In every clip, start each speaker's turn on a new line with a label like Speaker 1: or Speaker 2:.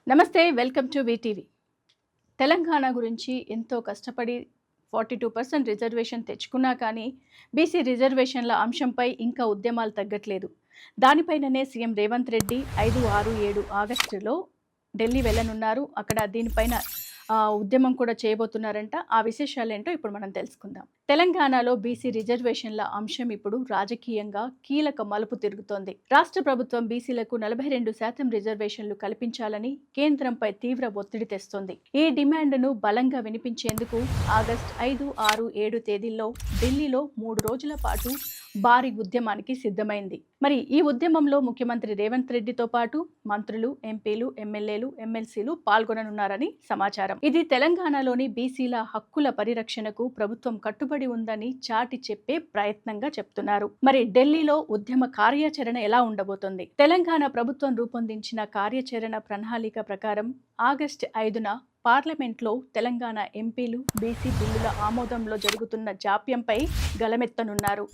Speaker 1: నమస్తే. Welcome to VTV. Telangana గురించి ఎంతో కష్టపడి 42% రిజర్వేషన్ తెచ్చుకున్నా కానీ బీసీ రిజర్వేషన్ల అంశంపై ఇంకా ఉద్యమాలు తగ్గట్లేదు. దానిపైననే సీఎం రేవంత్ రెడ్డి 5, 6, 7 ఆగస్టులో ఢిల్లీ వెళ్ళనున్నారు. అక్కడ దీనిపైన ఉద్యమం కూడా చేయబోతున్నారంట. ఆ విశేషాలేంటో ఇప్పుడు మనం తెలుసుకుందాం. తెలంగాణలో బీసీ రిజర్వేషన్ల అంశం ఇప్పుడు రాజకీయంగా కీలక మలుపు తిరుగుతోంది. రాష్ట్ర ప్రభుత్వం బీసీలకు 42% రిజర్వేషన్లు కల్పించాలని కేంద్రంపై తీవ్ర ఒత్తిడి తెస్తోంది. ఈ డిమాండ్ను బలంగా వినిపించేందుకు ఆగస్టు 5, 6, 7 తేదీల్లో ఢిల్లీలో 3 రోజుల పాటు భారీ ఉద్యమానికి సిద్ధమైంది. మరి ఈ ఉద్యమంలో ముఖ్యమంత్రి రేవంత్ రెడ్డితో పాటు మంత్రులు, ఎంపీలు, ఎమ్మెల్యేలు, ఎమ్మెల్సీలు పాల్గొననున్నారని సమాచారం. ఇది తెలంగాణలోని బీసీల హక్కుల పరిరక్షణకు ప్రభుత్వం కట్టుబడి ఉందని చాటి చెప్పే ప్రయత్నంగా చెప్తున్నారు. మరి ఢిల్లీలో ఉద్యమ కార్యాచరణ ఎలా ఉండబోతోంది? తెలంగాణ ప్రభుత్వం రూపొందించిన కార్యాచరణ ప్రణాళిక ప్రకారం ఆగస్టు 5న పార్లమెంట్లో తెలంగాణ ఎంపీలు బీసీ బిల్లుల ఆమోదంలో జరుగుతున్న జాప్యంపై గలమెత్తనున్నారు.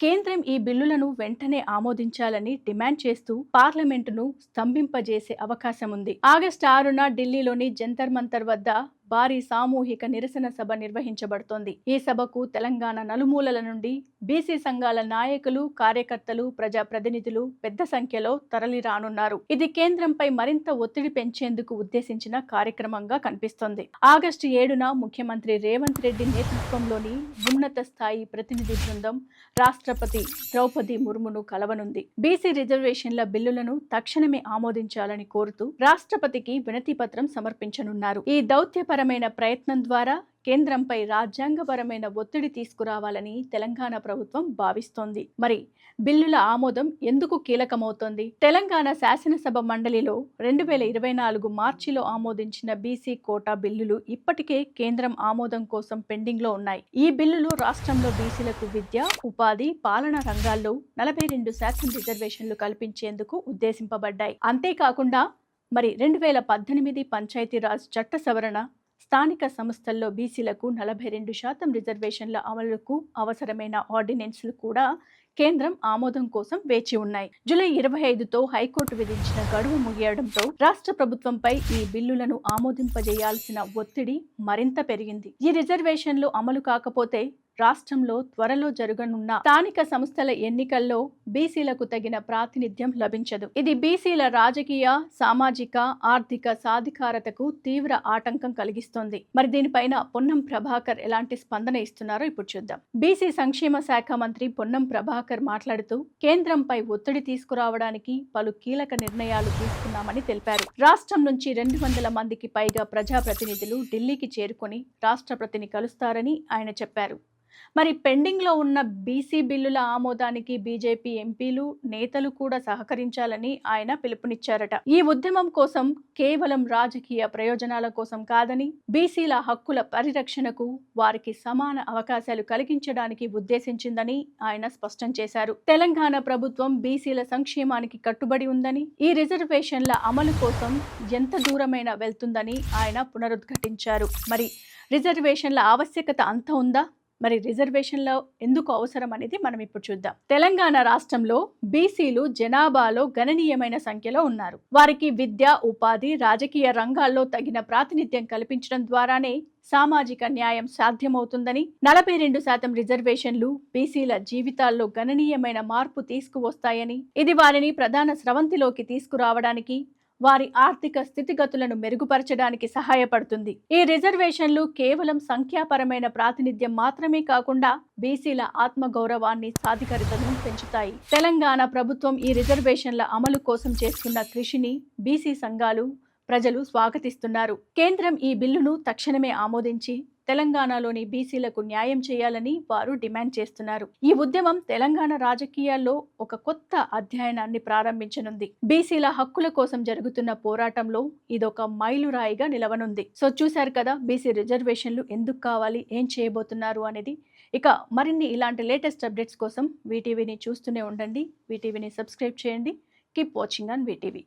Speaker 1: కేంద్రం ఈ బిల్లులను వెంటనే ఆమోదించాలని డిమాండ్ చేస్తూ పార్లమెంటును స్తంభింపజేసే అవకాశం ఉంది. ఆగస్టు 6న ఢిల్లీలోని జంతర్ మంతర్ వద్ద భారీ సామూహిక నిరసన సభ నిర్వహించబడుతోంది. ఈ సభకు తెలంగాణ నలుమూలల నుండి బీసీ సంఘాల నాయకులు, కార్యకర్తలు, ప్రజాప్రతినిధులు పెద్ద సంఖ్యలో తరలి రానున్నారు. ఇది కేంద్రంపై మరింత ఒత్తిడి పెంచేందుకు ఉద్దేశించిన కార్యక్రమంగా కనిపిస్తోంది. ఆగస్టు 7న ముఖ్యమంత్రి రేవంత్ రెడ్డి నేతృత్వంలోని ఉన్నత స్థాయి ప్రతినిధి బృందం రాష్ట్రపతి ద్రౌపది ముర్మును కలవనుంది. బీసీ రిజర్వేషన్ల బిల్లులను తక్షణమే ఆమోదించాలని కోరుతూ రాష్ట్రపతికి వినతి పత్రం సమర్పించనున్నారు. ఈ దౌత్యపరమైన ప్రయత్నం ద్వారా కేంద్రంపై రాజ్యాంగపరమైన ఒత్తిడి తీసుకురావాలని తెలంగాణ ప్రభుత్వం భావిస్తోంది. మరి బిల్లుల ఆమోదం ఎందుకు కీలకమవుతోంది? తెలంగాణ శాసనసభ మండలిలో 2024 మార్చిలో ఆమోదించిన బీసీ కోటా బిల్లులు ఇప్పటికే కేంద్రం ఆమోదం కోసం పెండింగ్ లో ఉన్నాయి. ఈ బిల్లులు రాష్ట్రంలో బీసీలకు విద్య, ఉపాధి, పాలన రంగాల్లో 42% రిజర్వేషన్లు కల్పించేందుకు ఉద్దేశింపబడ్డాయి. అంతేకాకుండా మరి 2018 పంచాయతీరాజ్ చట్ట సవరణ, స్థానిక సంస్థల్లో బీసీలకు 42% రిజర్వేషన్ల అమలుకు అవసరమైన ఆర్డినెన్స్లు కూడా కేంద్రం ఆమోదం కోసం వేచి ఉన్నాయి. జూలై 25తో హైకోర్టు విధించిన గడువు ముగియడంతో రాష్ట్ర ప్రభుత్వంపై ఈ బిల్లులను ఆమోదింపజేయాల్సిన ఒత్తిడి మరింత పెరిగింది. ఈ రిజర్వేషన్లు అమలు కాకపోతే రాష్ట్రంలో త్వరలో జరగనున్న స్థానిక సంస్థల ఎన్నికల్లో బీసీలకు తగిన ప్రాతినిధ్యం లభించదు. ఇది బీసీల రాజకీయ, సామాజిక, ఆర్థిక సాధికారతకు తీవ్ర ఆటంకం కలిగిస్తోంది. మరి దీనిపైన పొన్నం ప్రభాకర్ ఎలాంటి స్పందన ఇస్తున్నారో ఇప్పుడు చూద్దాం. బీసీ సంక్షేమ శాఖ మంత్రి పొన్నం ప్రభాకర్ మాట్లాడుతూ కేంద్రంపై ఒత్తిడి తీసుకురావడానికి పలు కీలక నిర్ణయాలు తీసుకున్నామని తెలిపారు. రాష్ట్రం నుంచి 200 మందికి పైగా ప్రజాప్రతినిధులు ఢిల్లీకి చేరుకొని రాష్ట్రపతిని కలుస్తారని ఆయన చెప్పారు. మరి పెండింగ్ లో ఉన్న బీసీ బిల్లుల ఆమోదానికి బీజేపీ ఎంపీలు, నేతలు కూడా సహకరించాలని ఆయన పిలుపునిచ్చారట. ఈ ఉద్యమం కోసం కేవలం రాజకీయ ప్రయోజనాల కోసం కాదని, బీసీల హక్కుల పరిరక్షణకు, వారికి సమాన అవకాశాలు కలిగించడానికి ఉద్దేశించిందని ఆయన స్పష్టం చేశారు. తెలంగాణ ప్రభుత్వం బీసీల సంక్షేమానికి కట్టుబడి ఉందని, ఈ రిజర్వేషన్ల అమలు కోసం ఎంత దూరమైనా వెళ్తుందని ఆయన పునరుద్ఘాటించారు. మరి రిజర్వేషన్ల ఆవశ్యకత అంత ఉందా? మరి రిజర్వేషన్లో ఎందుకు అవసరం అనేది మనం ఇప్పుడు చూద్దాం. తెలంగాణ రాష్ట్రంలో బీసీలు జనాభాలో గణనీయమైన సంఖ్యలో ఉన్నారు. వారికి విద్య, ఉపాధి, రాజకీయ రంగాల్లో తగిన ప్రాతినిధ్యం కల్పించడం ద్వారానే సామాజిక న్యాయం సాధ్యమవుతుందని, 42% రిజర్వేషన్లు బీసీల జీవితాల్లో గణనీయమైన మార్పు తీసుకువస్తాయని, ఇది వారిని ప్రధాన స్రవంతిలోకి తీసుకురావడానికి, వారి ఆర్థిక స్థితిగతులను మెరుగుపరచడానికి సహాయపడుతుంది. ఈ రిజర్వేషన్లు కేవలం సంఖ్యాపరమైన ప్రాతినిధ్యం మాత్రమే కాకుండా బీసీల ఆత్మగౌరవాన్ని, సాధికారతను పెంచుతాయి. తెలంగాణ ప్రభుత్వం ఈ రిజర్వేషన్ల అమలు కోసం చేస్తున్న కృషిని బీసీ సంఘాలు, ప్రజలు స్వాగతిస్తున్నారు. కేంద్రం ఈ బిల్లును తక్షణమే ఆమోదించి తెలంగాణలోని బీసీలకు న్యాయం చేయాలని వారు డిమాండ్ చేస్తున్నారు. ఈ ఉద్యమం తెలంగాణ రాజకీయాల్లో ఒక కొత్త అధ్యయనాన్ని ప్రారంభించనుంది. బీసీల హక్కుల కోసం జరుగుతున్న పోరాటంలో ఇదొక మైలురాయిగా నిలవనుంది. సో చూశారు కదా, బీసీ రిజర్వేషన్లు ఎందుకు కావాలి, ఏం చేయబోతున్నారు అనేది. ఇక మరిన్ని ఇలాంటి లేటెస్ట్ అప్డేట్స్ కోసం వీటీవీని చూస్తూనే ఉండండి. వీటీవీని సబ్స్క్రైబ్ చేయండి. Keep watching on VTV.